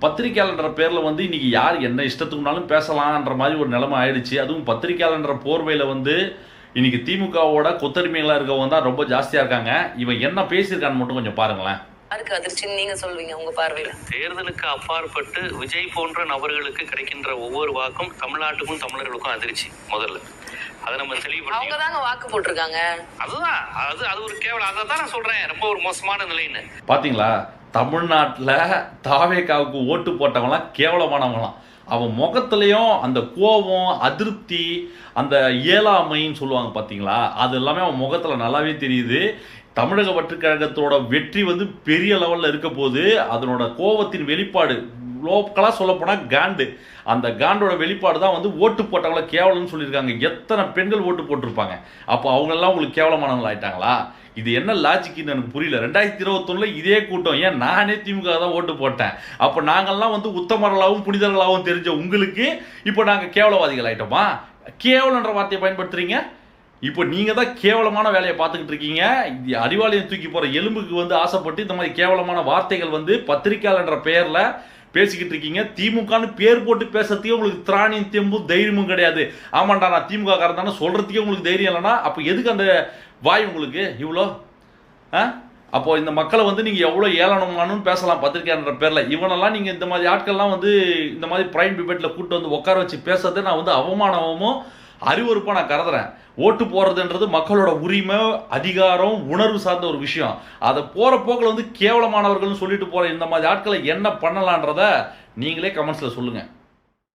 பத்திரிக்கையாளர்ன்ற பேரில் வந்து இன்றைக்கி யார் என்ன இஷ்டத்துக்குனாலும் பேசலான்ற மாதிரி ஒரு நிலைமை ஆயிடுச்சு. அதுவும் பத்திரிக்கையாளர்ன்ற போர்வையில் வந்து இன்றைக்கி திமுகவோட கொத்தடிமைகளாக இருக்கவங்க தான் ரொம்ப ஜாஸ்தியாக இருக்காங்க. இவன் என்ன பேசியிருக்கான்னு மட்டும் கொஞ்சம் பாருங்களேன். யாருக்கு அதிர்ச்சின்னு நீங்க சொல்வீங்க உங்க பார்வையில? தேர்தலுக்கு அப்பாற்பட்டு விஜய் போன்ற நபர்களுக்கு கிடைக்கின்ற ஒவ்வொரு வாக்கும் தமிழ்நாட்டுக்கும் தமிழர்களுக்கும் அதிர்ச்சி. முதல்ல அதை நம்ம தெளிவுபடுத்தி அவங்க தாங்க வாக்கு போட்டிருக்காங்க. அதுதான் அது ஒரு கேவலம். அதை தான் நான் சொல்றேன், ரொம்ப ஒரு மோசமான நிலைன்னு. பாத்தீங்களா, தமிழ்நாட்டில் தாவேகாவுக்கு ஓட்டு போட்டவங்களாம் கேவலமானவங்களாம். அவன் முகத்துலையும் அந்த கோபம், அதிருப்தி, அந்த இயலாமைன்னு சொல்லுவாங்க பார்த்தீங்களா, அது எல்லாமே அவன் முகத்தில் நல்லாவே தெரியுது. தமிழக வெற்றிக் கழகத்தோட வெற்றி வந்து பெரிய லெவலில் இருக்க போது அதனோட கோபத்தின் வெளிப்பாடு லோக்கலாக சொல்லப்போனால் காண்டு. அந்த காண்டோட வெளிப்பாடு தான் வந்து ஓட்டு போட்டவங்கள கேவலம்னு சொல்லியிருக்காங்க. எத்தனை பெண்கள் ஓட்டு போட்டிருப்பாங்க? அப்போ அவங்கெல்லாம் உங்களுக்கு கேவலமானவங்க ஆயிட்டாங்களா? இது என்ன லாஜிக்னு எனக்கு புரியல. 2021 இதே கூட்டம், ஏன் நானே திமுக தான் ஓட்டு போட்டேன். அப்போ நாங்கள்லாம் வந்து உத்தமர்களாகவும் புனிதர்களாகவும் தெரிஞ்ச உங்களுக்கு இப்போ நாங்கள் கேவலவாதிகள் ஆயிட்டோமா? கேவலன்ற வார்த்தையை பயன்படுத்துறீங்க. இப்போ நீங்கள் தான் கேவலமான வேலையை பார்த்துக்கிட்டு இருக்கீங்க. இது அறிவாலயம் தூக்கி போகிற எலும்புக்கு வந்து ஆசைப்பட்டு இந்த மாதிரி கேவலமான வார்த்தைகள் வந்து பத்திரிக்கையாளர்ன்ற பெயரில் பேசிக்கிட்டு இருக்கீங்க. திமுகன்னு பேர் போட்டு பேசுறதுக்கே உங்களுக்கு திராணியும் தெம்பும் தைரியமும் கிடையாது. ஆமாண்டா நான் திமுக காரன் தானே சொல்கிறதுக்கே உங்களுக்கு தைரியம் இல்லைன்னா அப்போ எதுக்கு அந்த வாய் உங்களுக்கு இவ்வளோ? அப்போ இந்த மக்களை வந்து நீங்கள் எவ்வளோ ஏளனமானு பேசலாம் பத்திரிக்கையாளர் பேரில். இவனெல்லாம் நீங்கள் இந்த மாதிரி ஆட்கள்லாம் வந்து இந்த மாதிரி பிரைம் டிபேட்டில் கூப்பிட்டு வந்து உட்கார வச்சு பேசுறதை நான் வந்து அவமானமும் அறிவுறுப்பாக நான் கருதுறேன். ஓட்டு போடுறதுன்றது மக்களோட உரிமை, அதிகாரம், உணர்வு சார்ந்த ஒரு விஷயம். அதை போகிற போக்கில் வந்து கேவலமானவர்கள்னு சொல்லிட்டு போகிற இந்த மாதிரி ஆட்களை என்ன பண்ணலான்றத நீங்களே கமெண்ட்ஸில் சொல்லுங்கள்.